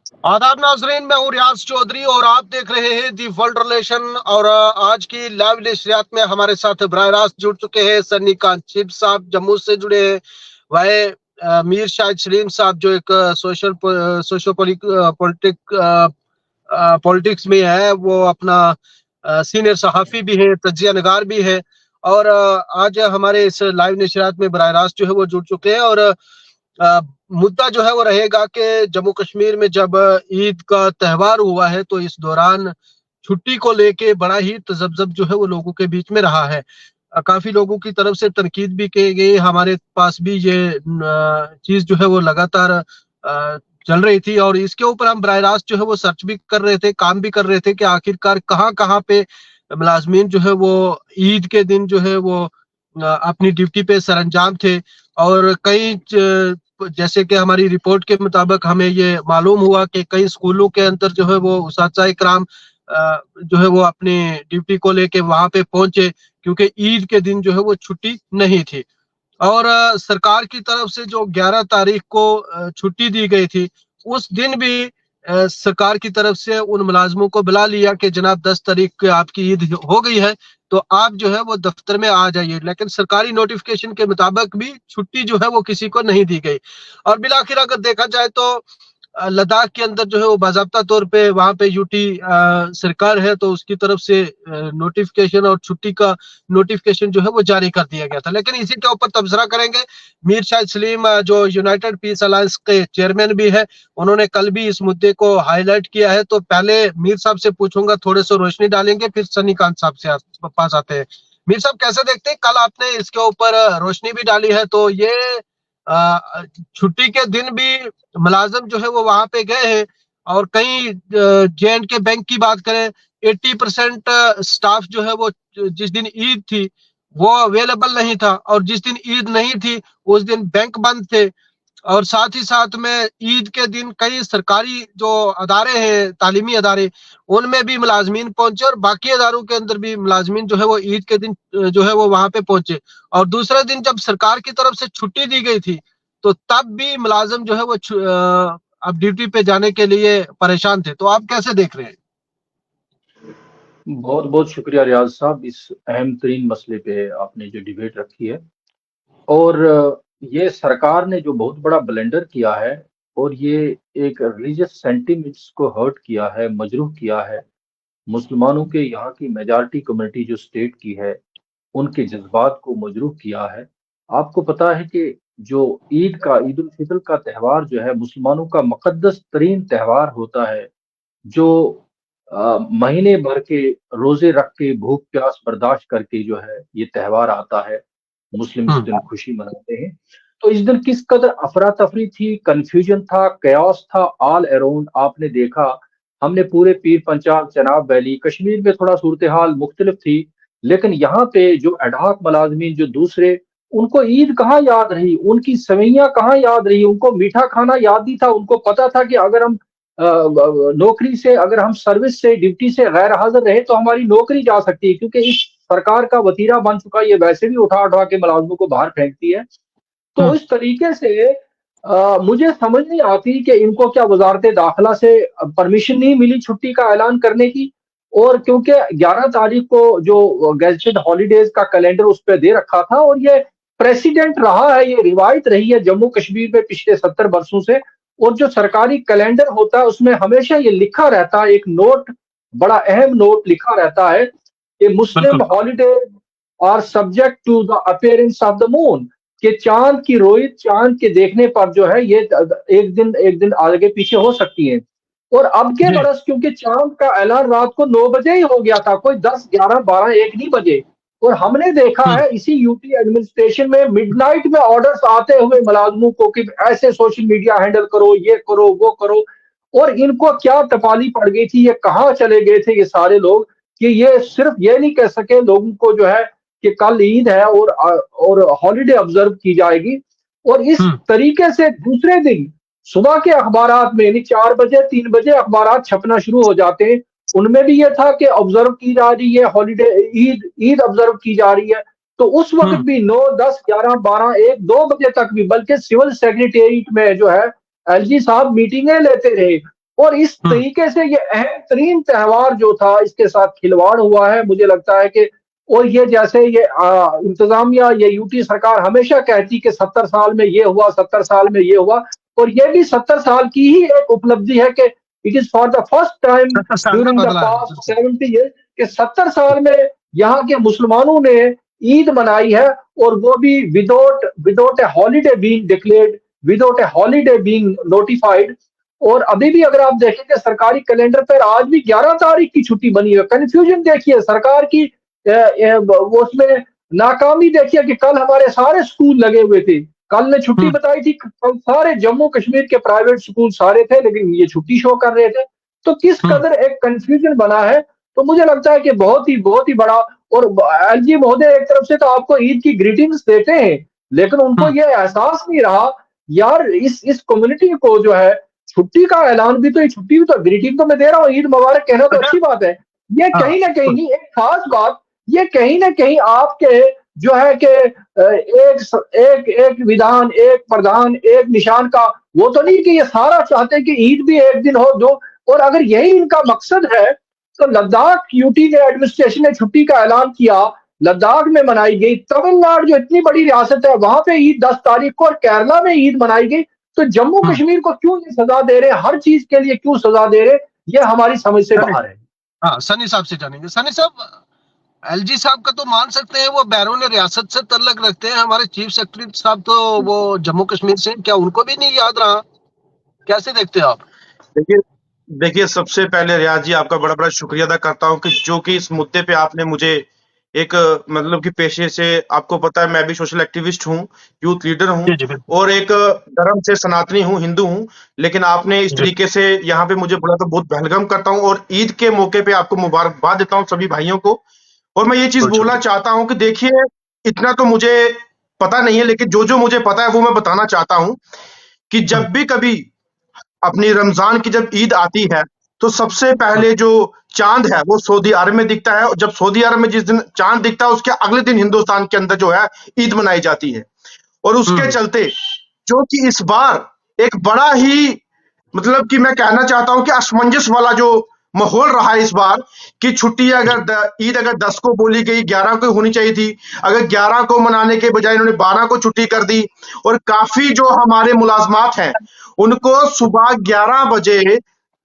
आदाब नाजरीन, मैं हूँ रियाज चौधरी और आप देख रहे हैं दी वर्ल्ड रिलेशन। और आज की लाइव नशरियात में हमारे साथ बराह रास्त जुड़ चुके हैं सन्नी कांत चिब साहब, जम्मू से जुड़े हैं। वह मीर शाहिद सलीम साहब, जो एक सोशो पॉलिटिक्स में है, वो अपना सीनियर सहाफ़ी भी है, तज्जिया नगार भी है। और आज हमारे इस लाइव नशरियात में बराह रास्त जो है वो जुड़ चुके हैं। और अ, मुद्दा जो है वो रहेगा कि जम्मू कश्मीर में जब ईद का त्यौहार हुआ है तो इस दौरान छुट्टी को लेके बड़ा ही तजब्जब जो है वो लोगों के बीच में रहा है। काफी लोगों की तरफ से तनकीद भी की गई। हमारे पास भी ये चीज जो है वो लगातार चल रही थी और इसके ऊपर हम बराह रास्त जो है वो सर्च भी कर रहे थे, काम भी कर रहे थे कि आखिरकार कहाँ कहाँ पे मुलाजमीन जो है वो ईद के दिन जो है वो अपनी ड्यूटी पे सरंजाम थे। और कई जैसे कि हमारी रिपोर्ट के मुताबिक हमें ये मालूम हुआ कि कई स्कूलों के अंदर जो है वो उस्ताद इकराम जो है वो अपनी ड्यूटी को लेके वहां पे पहुंचे, क्योंकि ईद के दिन जो है वो छुट्टी नहीं थी। और सरकार की तरफ से जो 11 तारीख को छुट्टी दी गई थी, उस दिन भी सरकार की तरफ से उन मुलाजमों को बुला लिया कि जनाब 10 तारीख को आपकी ईद हो गई है, तो आप जो है वो दफ्तर में आ जाइए। लेकिन सरकारी नोटिफिकेशन के मुताबिक भी छुट्टी जो है वो किसी को नहीं दी गई। और बिलाखिर अगर देखा जाए तो लद्दाख के अंदर जो है वो बाज़ाब्ता तौर पे वहां पे यूटी सरकार है, तो उसकी तरफ से नोटिफिकेशन और छुट्टी का नोटिफिकेशन जो है वो जारी कर दिया गया था। लेकिन इसी के ऊपर तबसरा करेंगे मीर शाहिद सलीम, जो यूनाइटेड पीस अलायंस के चेयरमैन भी है। उन्होंने कल भी इस मुद्दे को हाईलाइट किया है। तो पहले मीर साहब से पूछूंगा, थोड़े से रोशनी डालेंगे, फिर सन्नीकांत साहब से पास आते हैं। मीर साहब कैसे देखते हैं, कल आपने इसके ऊपर रोशनी भी डाली है, तो ये छुट्टी के दिन भी मुलाजिम जो है वो वहां पे गए हैं। और कई जे एंड के बैंक की बात करें, 80% स्टाफ जो है वो जिस दिन ईद थी वो अवेलेबल नहीं था, और जिस दिन ईद नहीं थी उस दिन बैंक बंद थे। और साथ ही साथ में ईद के दिन कई सरकारी जो अदारे हैं, तालीमी अदारे, उनमें भी मुलाजमीन पहुंचे और बाकी अदारों के अंदर भी मुलाजमीन जो है वो ईद के दिन जो है वो वहां पे पहुंचे। और दूसरे दिन जब सरकार की तरफ से छुट्टी दी गई थी, तो तब भी मुलाजिम जो है वो अब ड्यूटी पे जाने के लिए परेशान थे। तो आप कैसे देख रहे हैं? बहुत बहुत शुक्रिया रियाज साहब, इस अहम तरीन मसले पे आपने जो डिबेट रखी है। और ये सरकार ने जो बहुत बड़ा ब्लेंडर किया है और ये एक रिलीजियस सेंटिमेंट्स को हर्ट किया है, मजरूह किया है। मुसलमानों के यहाँ की मेजॉरिटी कम्युनिटी जो स्टेट की है, उनके जज्बात को मजरूह किया है। आपको पता है कि जो ईद उल फितर का त्यौहार जो है मुसलमानों का मुकद्दस तरीन त्यौहार होता है, जो महीने भर के रोजे रख के भूख प्यास बर्दाश्त करके जो है ये त्यौहार आता है। मुस्लिम इस दिन खुशी मनाते हैं। तो इस दिन किस कदर अफरा तफरी थी, कंफ्यूजन था, कयास था ऑल अराउंड। आपने देखा, हमने पूरे पीर पंचाल चनाब वैली कश्मीर में थोड़ा सूरत हाल मुख्तलिफ थी, लेकिन यहाँ पे जो एडहॉक मुलाजमीन जो दूसरे, उनको ईद कहाँ याद रही, उनकी सवैयां कहाँ याद रही, उनको मीठा खाना याद नहीं था। उनको पता था कि अगर हम नौकरी से, अगर हम सर्विस से, ड्यूटी से गैर हाजिर रहे तो हमारी नौकरी जा सकती है, क्योंकि इस सरकार का वतीरा बन चुका, ये वैसे भी उठा उठा के मुलाजमों को बाहर फेंकती है। तो इस तरीके से मुझे समझ नहीं आती कि इनको क्या वजारत दाखिला से परमिशन नहीं मिली छुट्टी का ऐलान करने की। और क्योंकि 11 तारीख को जो गैजेटेड हॉलीडेज का कैलेंडर उस पर दे रखा था, और ये प्रेसिडेंट रहा है, ये रिवायत रही है जम्मू कश्मीर में पिछले 70 वर्षों से। और जो सरकारी कैलेंडर होता है उसमें हमेशा ये लिखा रहता है, एक नोट, बड़ा अहम नोट लिखा रहता है कि Muslim holiday are subject to the appearance of the moon, कि चांद की रोहित, चांद के देखने पर जो है ये एक दिन आगे पीछे हो सकती है। और अब के जी। बरस क्योंकि चांद का ऐलान रात को 9 बजे ही हो गया था, कोई 10, 11, 12, 1 नहीं बजे। और हमने देखा है इसी यूटी एडमिनिस्ट्रेशन में मिडनाइट में ऑर्डर्स आते हुए मुलाजमों को कि ऐसे सोशल मीडिया हैंडल करो, ये करो, वो करो। और इनको क्या टपाली पड़ गई थी, ये कहाँ चले गए थे ये सारे लोग, कि ये सिर्फ ये नहीं कह सके लोगों को जो है कि कल ईद है और हॉलीडे ऑब्जर्व की जाएगी। और इस तरीके से दूसरे दिन सुबह के अखबारात में, यानी 4 बजे 3 बजे अखबारात छपना शुरू हो जाते हैं, उनमें भी ये था कि ऑब्जर्व की जा रही है हॉलीडे, ईद ईद ऑब्जर्व की जा रही है। तो उस वक्त भी 9, 10, 11, 12, 1, 2 बजे तक भी, बल्कि सिविल सेक्रेटेरिएट में जो है एलजी साहब मीटिंगें लेते रहे। और इस तरीके से ये अहम तरीन त्योहार जो था इसके साथ खिलवाड़ हुआ है। मुझे लगता है कि और ये जैसे ये इंतजामिया, ये यूटी सरकार हमेशा कहती कि 70 साल में ये हुआ, 70 साल में ये हुआ, और ये भी 70 साल की ही एक उपलब्धि है कि it is for the first time 70 साल में ड्यूरिंग द बदला है। पास्ट 70 ईयर कि 70 साल में यहाँ के मुसलमानों ने ईद मनाई है, और वो भी विदाउट ए हॉलीडे बीइंग डिक्लेयर्ड, विदाउट ए हॉलीडे बीइंग नोटिफाइड। और अभी भी अगर आप देखेंगे सरकारी कैलेंडर पर आज भी 11 तारीख की छुट्टी बनी है। कंफ्यूजन देखिए सरकार की, वो उसमें नाकामी देखिए कि कल हमारे सारे स्कूल लगे हुए थे, कल ने छुट्टी बताई थी, कल सारे जम्मू कश्मीर के प्राइवेट स्कूल सारे थे, लेकिन ये छुट्टी शो कर रहे थे। तो किस कदर एक कंफ्यूजन बना है। तो मुझे लगता है कि बहुत ही बड़ा, और एलजी महोदय एक तरफ से तो आपको ईद की ग्रीटिंग्स देते हैं, लेकिन उनको ये एहसास नहीं रहा यार इस कम्युनिटी को जो है छुट्टी का ऐलान भी तो, छुट्टी भी तो, ग्रीटिंग तो मैं दे रहा हूँ, ईद मुबारक कहना तो अच्छी बात है, ये कहीं ना कहीं एक खास बात, ये कहीं ना कहीं आपके जो है कि एक विधान, एक प्रधान, एक निशान का वो तो नहीं कि ये सारा चाहते हैं कि ईद भी एक दिन हो दो। और अगर यही इनका मकसद है तो लद्दाख यूटी ने एडमिनिस्ट्रेशन ने छुट्टी का ऐलान किया, लद्दाख में मनाई गई, तमिलनाडु जो इतनी बड़ी रियासत है वहां पे ईद 10 तारीख को, और केरला में ईद मनाई गई, तो जम्मू कश्मीर को क्यों ये सजा दे रहे हैं, हर चीज के लिए क्यों सजा दे रहे हैं, ये हमारी समझ से बाहर है। हाँ, सनी साहब से जानेंगे। सनी साहब, एलजी साहब का तो मान सकते हैं वो बैरून रियासत से तल्लक रखते हैं, हमारे चीफ सेक्रेटरी साहब तो वो जम्मू कश्मीर से, क्या उनको भी नहीं याद रहा? कैसे देखते हो आप? देखिए देखिए सबसे पहले रियाज जी आपका बड़ा बड़ा शुक्रिया अदा करता हूं कि जो कि इस मुद्दे पे आपने मुझे एक मतलब कि पेशे से, आपको पता है मैं भी सोशल एक्टिविस्ट हूं, यूथ लीडर हूं और एक धर्म से सनातनी हूं, हिंदू हूं, लेकिन आपने इस तरीके से यहाँ पे मुझे बोला तो बहुत वेलकम करता हूं और ईद के मौके पे आपको मुबारकबाद देता हूं सभी भाइयों को। और मैं ये चीज बोलना चाहता हूं कि देखिए इतना तो मुझे पता नहीं है, लेकिन जो जो मुझे पता है वो मैं बताना चाहता हूं कि जब भी कभी अपनी रमजान की जब ईद आती है तो सबसे पहले जो चांद है वो सऊदी अरब में दिखता है, और जब सऊदी अरब में जिस दिन चांद दिखता है उसके अगले दिन हिंदुस्तान के अंदर जो है ईद मनाई जाती है। और उसके चलते जो कि इस बार एक बड़ा ही मतलब कि मैं कहना चाहता हूं कि असमंजस वाला जो माहौल रहा है इस बार, कि छुट्टी अगर ईद अगर 10 को बोली गई 11 को होनी चाहिए थी, अगर 11 को मनाने के बजाय इन्होंने 12 को छुट्टी कर दी। और काफी जो हमारे मुलाजमात हैं उनको सुबह 11 बजे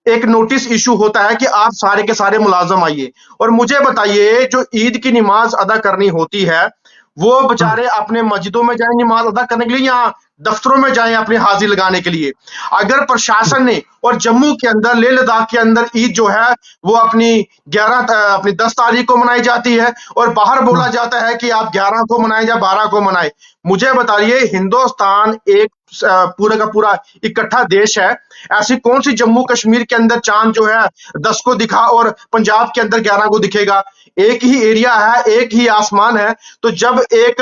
एक नोटिस इशू होता है कि आप सारे के सारे मुलाजम आइए। और मुझे बताइए जो ईद की नमाज अदा करनी होती है वो बेचारे अपने मस्जिदों में जाएं नमाज अदा करने के लिए या दफ्तरों में जाएं अपनी हाजिरी लगाने के लिए। अगर प्रशासन ने और जम्मू के अंदर लेह लद्दाख के अंदर ईद जो है वो अपनी 10 तारीख को मनाई जाती है और बाहर बोला जाता है कि आप 11 को मनाएं या 12 को मनाएं। मुझे बताइए हिंदुस्तान एक पूरा का पूरा इकट्ठा देश है, ऐसी कौन सी जम्मू कश्मीर के अंदर चांद जो है 10 को दिखा और पंजाब के अंदर 11 को दिखेगा? एक ही एरिया है, एक ही आसमान है। तो जब एक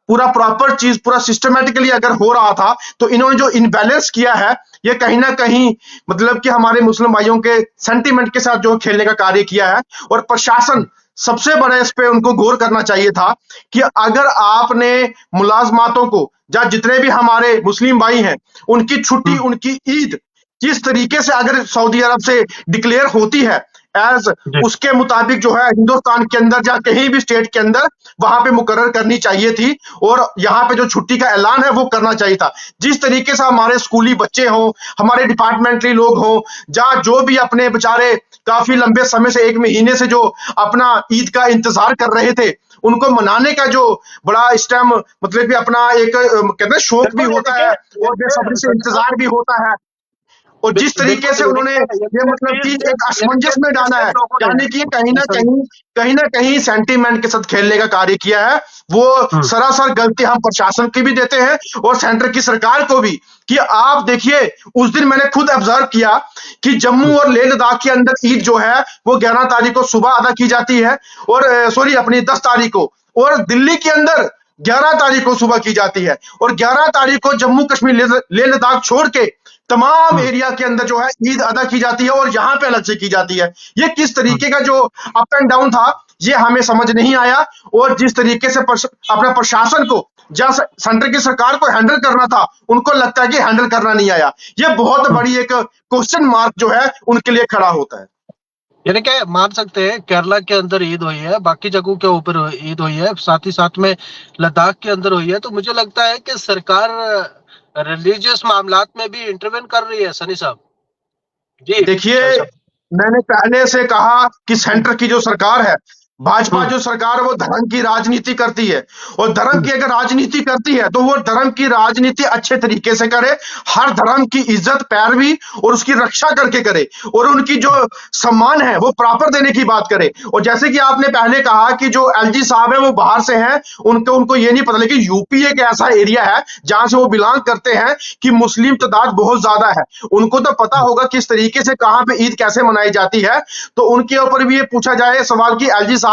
पूरा प्रॉपर चीज पूरा सिस्टमेटिकली अगर हो रहा था तो इन्होंने जो इनबैलेंस किया है ये कहीं ना कहीं मतलब कि हमारे मुस्लिम भाइयों के सेंटीमेंट के साथ जो खेलने का कार्य किया है। और प्रशासन सबसे बड़ा इस पे उनको गौर करना चाहिए था कि अगर आपने मुलाजमातों को या जितने भी हमारे मुस्लिम भाई हैं उनकी छुट्टी उनकी ईद किस तरीके से अगर सऊदी अरब से डिक्लेयर होती है एज उसके मुताबिक जो है हिंदुस्तान के अंदर या कहीं भी स्टेट के अंदर वहां पे मुकर्रर करनी चाहिए थी और यहाँ पे जो छुट्टी का ऐलान है वो करना चाहिए था। जिस तरीके से हमारे स्कूली बच्चे हों, हमारे डिपार्टमेंटली लोग हों, जहाँ जो भी अपने बेचारे काफी लंबे समय से 1 महीने से जो अपना ईद का इंतजार कर रहे थे उनको मनाने का जो बड़ा इस टाइम मतलब कि अपना एक कहते हैं शौक भी होता है और बेसब्री से इंतजार भी होता है। और जिस तरीके से उन्होंने ये मतलब कि एक असमंजस में डाला है, यानी कि कहीं ना कहीं सेंटीमेंट के साथ खेलने का कार्य किया है, वो सरासर गलती हम प्रशासन की भी देते हैं और सेंटर की सरकार को भी। कि आप देखिए उस दिन मैंने खुद ऑब्जर्व किया कि जम्मू और लेह लद्दाख के अंदर ईद जो है वो 11 तारीख को सुबह अदा की जाती है और सॉरी अपनी 10 तारीख को, और दिल्ली के अंदर 11 तारीख को सुबह की जाती है और 11 तारीख को जम्मू कश्मीर लेह लद्दाख छोड़ के तमाम एरिया के अंदर जो है ईद अदा की जाती है और यहाँ पे अलग से की जाती है। ये किस तरीके का जो अप एंड डाउन था ये हमें समझ नहीं आया। और जिस तरीके से अपने प्रशासन को जहां सेंटर की सरकार को हैंडल करना था उनको लगता है कि हैंडल करना नहीं आया। ये बहुत बड़ी एक क्वेश्चन मार्क जो है उनके लिए खड़ा होता है। यानी क्या मान सकते हैं केरला के अंदर ईद हुई है, बाकी जगहों के ऊपर ईद हुई है, साथ ही साथ में लद्दाख के अंदर हुई है, तो मुझे लगता है कि सरकार रिलीजियस मामलात में भी इंटरवेन कर रही है सनी साहब। जी देखिए, शाह साहब। मैंने पहले से कहा कि सेंटर की जो सरकार है, भाजपा हम्म, जो सरकार है, वो धर्म की राजनीति करती है और धर्म की अगर राजनीति करती है तो वो धर्म की राजनीति अच्छे तरीके से करे, हर धर्म की इज्जत पैरवी और उसकी रक्षा करके करे और उनकी जो सम्मान है वो प्रॉपर देने की बात करे। और जैसे कि आपने पहले कहा कि जो एलजी साहब है वो बाहर से हैं, उनको ये नहीं पता, लेकिन यूपी एक ऐसा एरिया है जहां से वो बिलोंग करते हैं कि मुस्लिम तादाद बहुत ज्यादा है। उनको तो पता होगा किस तरीके से कहां पे ईद कैसे मनाई जाती है। तो उनके ऊपर भी ये पूछा जाए सवाल कि एलजी साहब,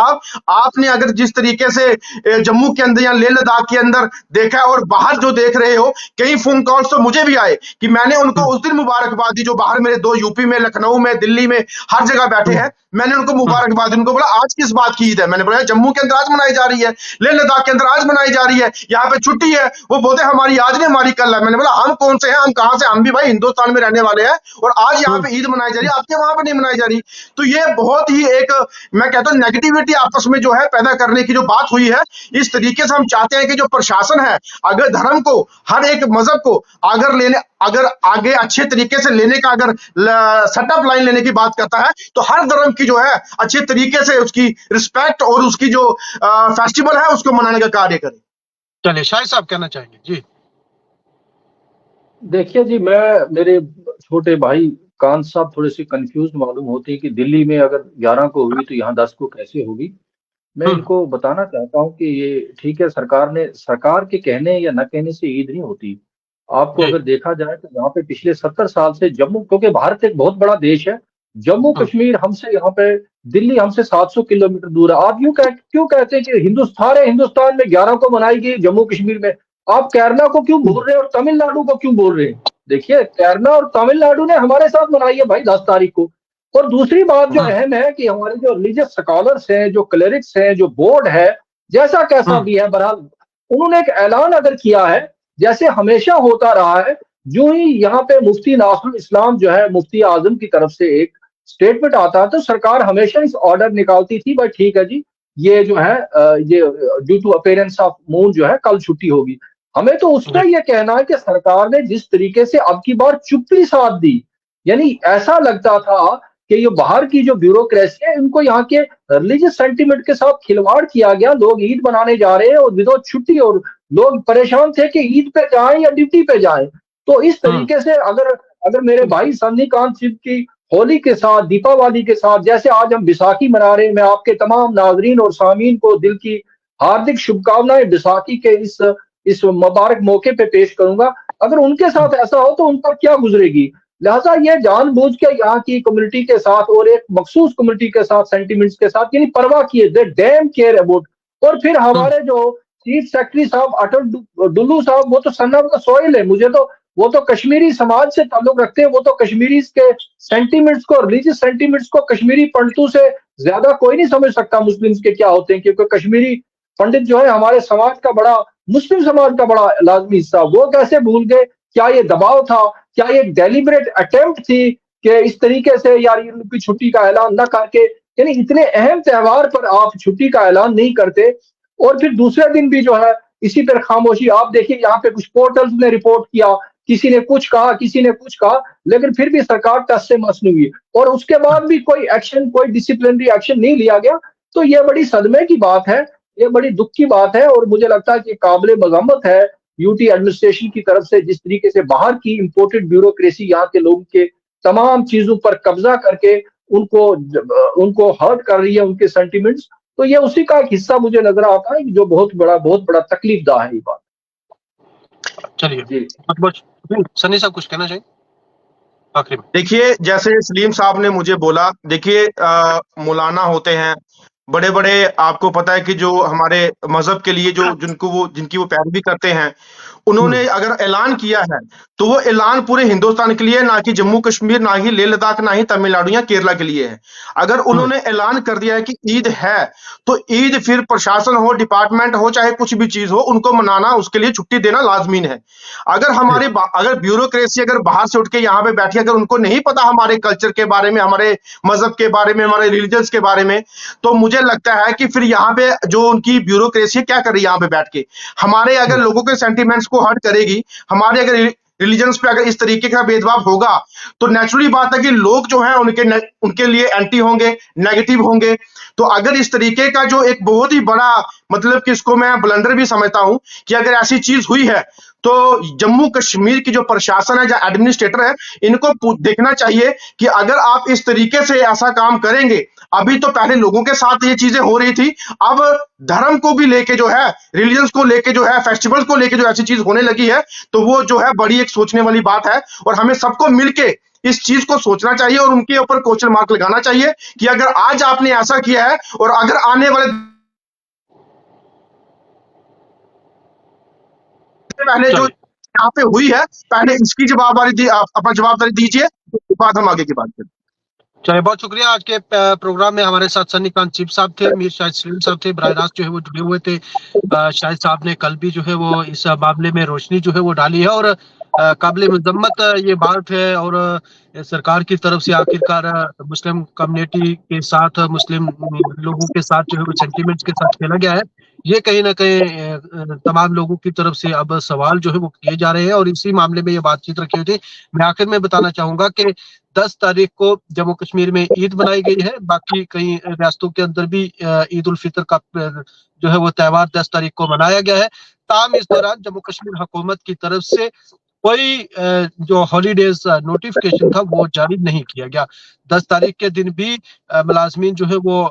आपने अगर जिस तरीके से जम्मू के अंदर या लेह लद्दाख के अंदर देखा है और बाहर जो देख रहे हो, कई फोन कॉल्स तो मुझे भी आए कि मैंने उनको उस दिन मुबारकबाद दी, जो बाहर मेरे दो यूपी में, लखनऊ में, दिल्ली में, हर जगह बैठे हैं, मैंने उनको मुबारकबाद दी। उनको बोला आज किस बात की ईद है? मैंने बोला जम्मू के अंदर आज मनाई जा रही है, लेह लद्दाख के अंदर आज मनाई जा रही है, यहाँ पे छुट्टी है। वो बोलते हमारी आज नहीं, हमारी कल है। मैंने बोला हम कौन से हैं, हम कहां से? हम भी भाई हिंदुस्तान में रहने वाले हैं और आज यहाँ पे ईद मनाई जा रही है, आपके वहां पे नहीं मनाई जा रही। तो ये बहुत ही एक, मैं कहता हूँ, नेगेटिविटी आपस में जो है पैदा करने की जो बात हुई है, इस तरीके से हम चाहते हैं कि जो प्रशासन है, अगर धर्म को, हर एक मजहब को अगर आगे अच्छे तरीके से लेने का अगर सेटअप लाइन लेने की बात करता है, तो हर धर्म की जो है अच्छे तरीके से उसकी रिस्पेक्ट और उसकी जो फेस्टिवल है उसको मनाने का कार्य करे। चलिए शाह साहब कहना चाहेंगे जी। देखिए जी, मेरे छोटे भाई कान साहब थोड़े से कंफ्यूज मालूम होते हैं कि दिल्ली में अगर 11 को हुई तो यहाँ 10 को कैसे होगी। मैं हम्म, इनको बताना चाहता हूँ कि ये ठीक है, सरकार के कहने या न कहने से ईद नहीं होती। आपको जी। अगर देखा जाए तो यहाँ पे पिछले 70 साल से जम्मू, क्योंकि भारत एक बहुत बड़ा देश है, जम्मू हम्म, कश्मीर हमसे यहाँ पे, दिल्ली हमसे 700 किलोमीटर दूर है। आप क्यों कहते हैं कि हिंदुस्तान में 11 को मनाई गई, जम्मू कश्मीर में आप केरला को क्यों बोल रहे हैं और तमिलनाडु को क्यों बोल रहे हैं? देखिए, केरला और तमिलनाडु ने हमारे साथ मनाई है भाई 10 तारीख को। और दूसरी बात जो हम्म, अहम है कि हमारे जो रिलीजियस स्कॉलर्स हैं, जो क्लेरिक्स हैं, जो बोर्ड है, जैसा कैसा हम्म, भी है, बहरहाल उन्होंने एक ऐलान अगर किया है, जैसे हमेशा होता रहा है, जो ही यहाँ पे मुफ्ती नासरुल इस्लाम जो है, मुफ्ती आजम की तरफ से एक स्टेटमेंट आता है तो सरकार हमेशा इस ऑर्डर निकालती थी, भाई ठीक है जी, ये जो है ये due to appearance of moon जो है कल छुट्टी होगी। हमें तो उसका जी। ये कहना है कि सरकार ने जिस तरीके से अब की बार चुप्पी साध दी, यानी ऐसा लगता था कि ये बाहर की जो ब्यूरोक्रेसी है, इनको यहाँ के रिलीजियस सेंटिमेंट के साथ खिलवाड़ किया गया। लोग ईद मनाने जा रहे हैं और विदाउट छुट्टी, और लोग परेशान थे कि ईद पे जाएं या ड्यूटी पे जाएं। तो इस हम्म, तरीके से अगर अगर मेरे भाई सन्नीकांत सिंह की होली के साथ, दीपावली के साथ, जैसे आज हम बैसाखी मना रहे हैं, मैं आपके तमाम नाजरीन और सामीन को दिल की हार्दिक शुभकामनाएं बैसाखी के इस मुबारक मौके पे पेश करूंगा। अगर उनके साथ ऐसा हो तो उन पर क्या गुजरेगी? लिहाजा ये जानबूझ के यहाँ की कम्युनिटी के साथ और एक मखसूस कम्युनिटी के साथ, सेंटिमेंट्स के साथ, यानी परवाह किए, दे डैम केयर अबाउट। और फिर हम्म, हमारे जो चीफ सेक्रेटरी साहब अटल डुल्लू साहब, वो तो सन्ना का सोइल है, मुझे तो वो तो कश्मीरी समाज से ताल्लुक रखते हैं, वो तो कश्मीरी के सेंटिमेंट्स को, रिलीजियस सेंटिमेंट्स को कश्मीरी पंडितों से ज्यादा कोई नहीं समझ सकता मुस्लिम्स के क्या होते हैं, क्योंकि कश्मीरी पंडित जो है हमारे समाज का बड़ा, मुस्लिम समाज का बड़ा लाजमी हिस्सा। वो कैसे भूल गए? क्या ये दबाव था? क्या ये डेलिबरेट अटेम्प्ट थी कि इस तरीके से यार इनकी छुट्टी का ऐलान न करके, यानी इतने अहम त्योहार पर आप छुट्टी का ऐलान नहीं करते और फिर दूसरे दिन भी जो है इसी पर खामोशी। आप देखिए, यहाँ पे कुछ पोर्टल्स ने रिपोर्ट किया, किसी ने कुछ कहा, किसी ने कुछ कहा, लेकिन फिर भी सरकार टस से मस नहीं हुई और उसके बाद भी कोई एक्शन, कोई डिसिप्लिनरी एक्शन नहीं लिया गया। तो ये बड़ी सदमे की बात है, ये बड़ी दुख की बात है और मुझे लगता है कि काबिल मजम्मत है यूटी एडमिनिस्ट्रेशन की तरफ से, जिस तरीके से बाहर की इंपोर्टेड ब्यूरोक्रेसी यहाँ के लोगों के तमाम चीजों पर कब्जा करके उनको उनको हर्ट कर रही है, उनके सेंटिमेंट्स। तो ये उसी का एक हिस्सा मुझे नजर आता है जो बहुत बड़ा तकलीफदा है ये बात। चलिए जी बहुत बहुत सनी साहब कुछ कहना चाहिए आखिरी में। देखिए, जैसे सलीम साहब ने मुझे बोला, देखिए मौलाना होते हैं बड़े बड़े, आपको पता है कि जो हमारे मजहब के लिए जो जिनकी वो पैरवी करते हैं, उन्होंने अगर ऐलान किया है तो वो ऐलान पूरे हिंदुस्तान के लिए, ना कि जम्मू कश्मीर, ना ही लेह लद्दाख, ना ही तमिलनाडु या केरला के लिए है। अगर उन्होंने ऐलान कर दिया है कि ईद है, तो ईद फिर प्रशासन हो, डिपार्टमेंट हो, चाहे कुछ भी चीज हो, उनको मनाना, उसके लिए छुट्टी देना लाजमीन है। अगर अगर ब्यूरोक्रेसी अगर बाहर से उठ के यहाँ पे बैठी, अगर उनको नहीं पता हमारे कल्चर के बारे में, हमारे मजहब के बारे में, हमारे रिलीजन्स के बारे में, तो मुझे लगता है कि फिर यहाँ पे जो उनकी ब्यूरोक्रेसी क्या कर रही है यहाँ पे बैठ के, हमारे अगर लोगों के सेंटिमेंट्स को हर्ट करेगी, हमारे अगर रिलीजन्स पे अगर इस तरीके का भेदभाव होगा, तो नेचुरली बात है कि लोग जो है उनके लिए एंटी होंगे, नेगेटिव होंगे। तो अगर इस तरीके का जो एक बहुत ही बड़ा, मतलब कि इसको मैं ब्लंडर भी समझता हूं कि अगर ऐसी चीज हुई है, तो जम्मू कश्मीर की जो प्रशासन है, जो एडमिनिस्ट्रेटर है, इनको देखना चाहिए कि अगर आप इस तरीके से ऐसा काम करेंगे, अभी तो पहले लोगों के साथ ये चीजें हो रही थी, अब धर्म को भी लेके जो है, रिलीजन्स को लेके जो है, फेस्टिवल्स को लेके जो ऐसी चीज होने लगी है, तो वो जो है बड़ी एक सोचने वाली बात है। और हमें सबको मिलके इस चीज को सोचना चाहिए और उनके ऊपर क्वेश्चन मार्क लगाना चाहिए कि अगर आज आपने ऐसा किया है और अगर आने वाले पहले जो यहाँ पे हुई है, पहले इसकी जवाबदारी अपना जवाबदारी दीजिए, उसके बाद हम आगे की बात करें। चलिए, बहुत शुक्रिया। आज के प्रोग्राम में हमारे साथ सन्नीकांत चीफ साहब थे, मीर शाहिद सलीम साहब थे, बराह रास्त जो है वो जुड़े हुए थे। शाहिद साहब ने कल भी जो है वो इस मामले में रोशनी जो है वो डाली है और काबिल मजम्मत ये बात है। और सरकार की तरफ से आखिरकार मुस्लिम कम्युनिटी के साथ, मुस्लिम लोगों के साथ जो है वो सेंटिमेंट्स के साथ खेला गया है। ये कहीं ना कहीं तमाम लोगों की तरफ से अब सवाल जो है वो किए जा रहे हैं और इसी मामले में ये बातचीत रखी हुई थी। मैं आखिर में बताना चाहूंगा कि 10 तारीख को जम्मू कश्मीर में ईद मनाई गई है। बाकी कई रियासतों के अंदर भी ईद उल फितर का जो है वो त्यौहार 10 तारीख को मनाया गया है। ताहम इस दौरान जम्मू कश्मीर हुकूमत की तरफ से कोई जो हॉलीडेज नोटिफिकेशन था वो जारी नहीं किया गया। 10 तारीख के दिन भी मुलाजमीन जो है वो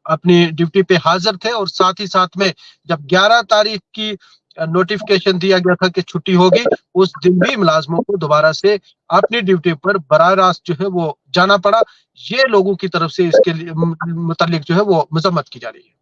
अपनी ड्यूटी पे हाजिर थे और साथ ही साथ में जब 11 तारीख की नोटिफिकेशन दिया गया था कि छुट्टी होगी, उस दिन भी मुलाजमों को दोबारा से अपनी ड्यूटी पर बराह रास्त जो है वो जाना पड़ा। ये लोगों की तरफ से इसके लिए मुतालिक जो है वो मजम्मत की जा रही है।